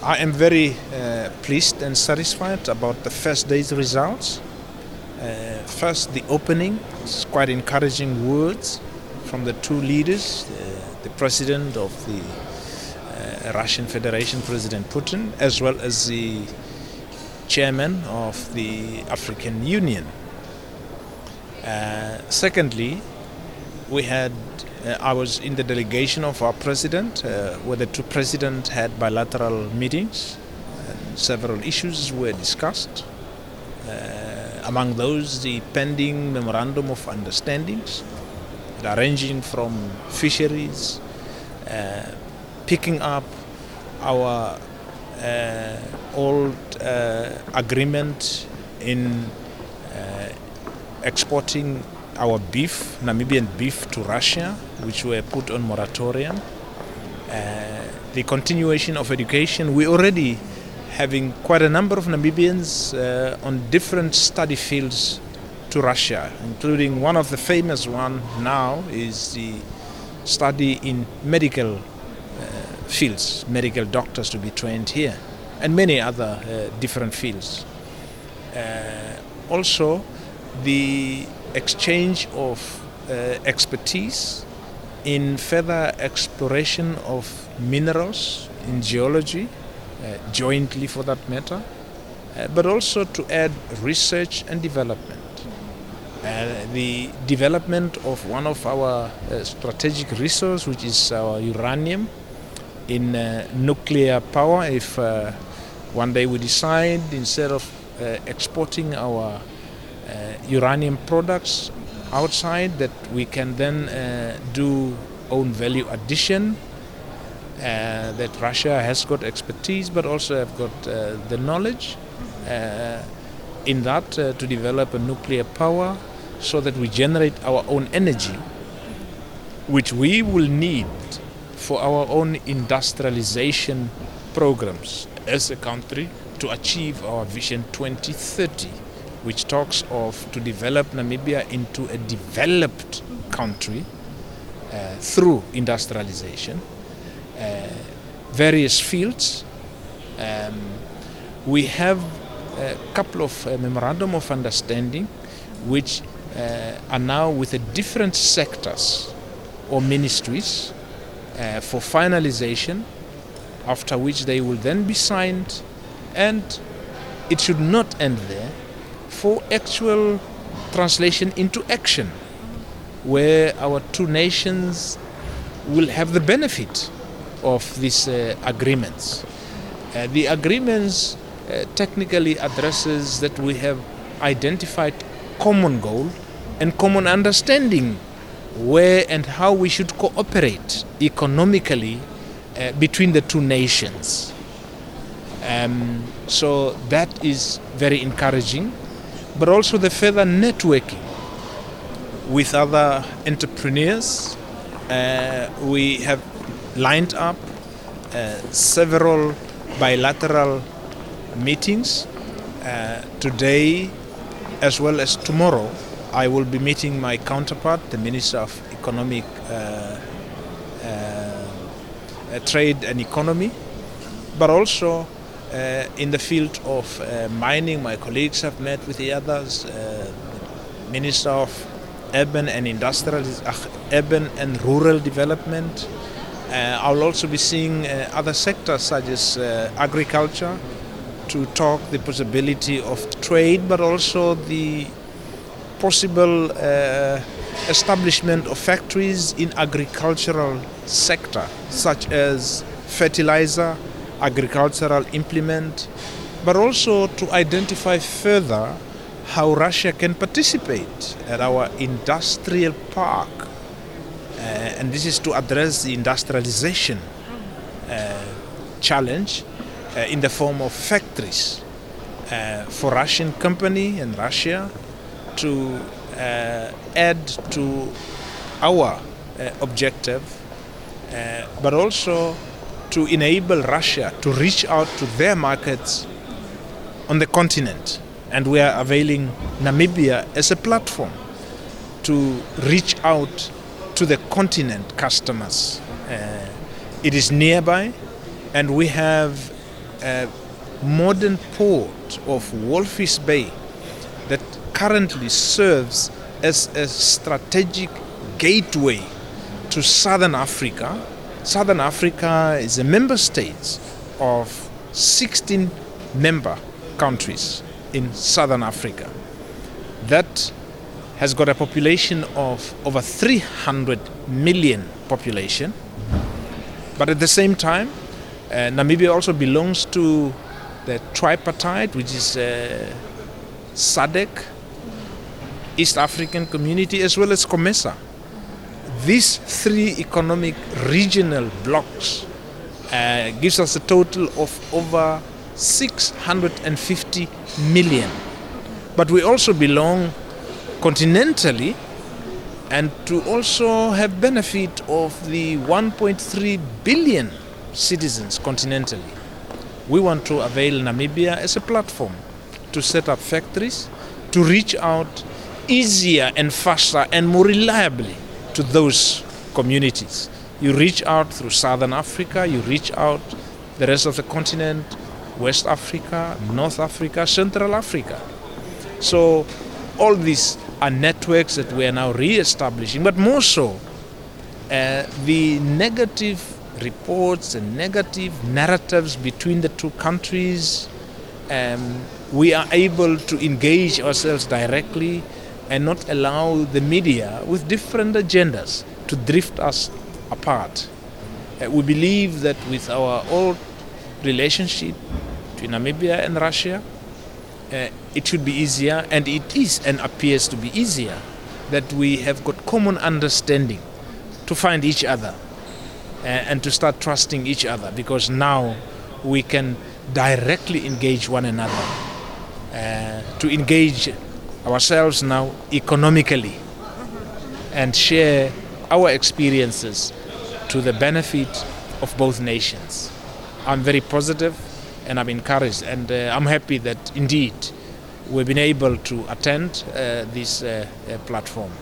I am very pleased and satisfied about the first day's results. First, the opening. It's quite encouraging words from the two leaders, the president of the Russian Federation, President Putin, as well as the chairman of the African Union. Secondly, I was in the delegation of our president, where the two presidents had bilateral meetings and several issues were discussed. Among those, the pending memorandum of understandings, ranging from fisheries, picking up our old agreement in exporting our beef, Namibian beef, to Russia, which were put on moratorium. The continuation of education, we already having quite a number of Namibians on different study fields to Russia, including one of the famous one now is the study in medical fields, medical doctors to be trained here, and many other different fields. Also, the exchange of expertise in further exploration of minerals in geology, jointly for that matter, but also to add research and development. The development of one of our strategic resources, which is our uranium, in nuclear power. If one day we decide, instead of exporting our uranium products outside, that we can then do own value addition, that Russia has got expertise but also have got the knowledge in that to develop a nuclear power so that we generate our own energy, which we will need for our own industrialization programs as a country to achieve our Vision 2030, which talks of to develop Namibia into a developed country through industrialization, various fields. We have a couple of memorandum of understanding which are now with the different sectors or ministries for finalization, after which they will then be signed, and it should not end there, for actual translation into action, where our two nations will have the benefit of these agreements. The agreements technically addresses that we have identified common goal and common understanding where and how we should cooperate economically between the two nations. So that is very encouraging, but also the further networking with other entrepreneurs. We have lined up several bilateral meetings. Today, as well as tomorrow, I will be meeting my counterpart, the Minister of Economic Trade and Economy, but also in the field of mining. My colleagues have met with the others, Minister of Urban and Rural Development. I'll also be seeing other sectors such as agriculture, to talk the possibility of trade, but also the possible establishment of factories in agricultural sector, such as fertilizer, agricultural implement, but also to identify further how Russia can participate at our industrial park. And this is to address the industrialization challenge in the form of factories for Russian company and Russia to add to our objective, but also to enable Russia to reach out to their markets on the continent. And we are availing Namibia as a platform to reach out to the continent customers. It is nearby, and we have modern port of Walvis Bay that currently serves as a strategic gateway to Southern Africa. Southern Africa is a member state of 16 member countries in Southern Africa. That has got a population of over 300 million population. But at the same time, Namibia also belongs to the tripartite, which is SADC, East African Community, as well as COMESA. These three economic regional blocks gives us a total of over 650 million. But we also belong continentally, and to also have benefit of the 1.3 billion citizens continentally. We want to avail Namibia as a platform to set up factories, to reach out easier and faster and more reliably to those communities. You reach out through Southern Africa, you reach out the rest of the continent, West Africa, North Africa, Central Africa. So all these are networks that we are now re-establishing, but more so, the negative reports and negative narratives between the two countries, we are able to engage ourselves directly and not allow the media with different agendas to drift us apart. We believe that with our old relationship between Namibia and Russia, it should be easier, and it is and appears to be easier, that we have got common understanding to find each other and to start trusting each other, because now we can directly engage one another, to engage ourselves now economically and share our experiences to the benefit of both nations. I'm very positive and I'm encouraged, and I'm happy that indeed we've been able to attend this platform.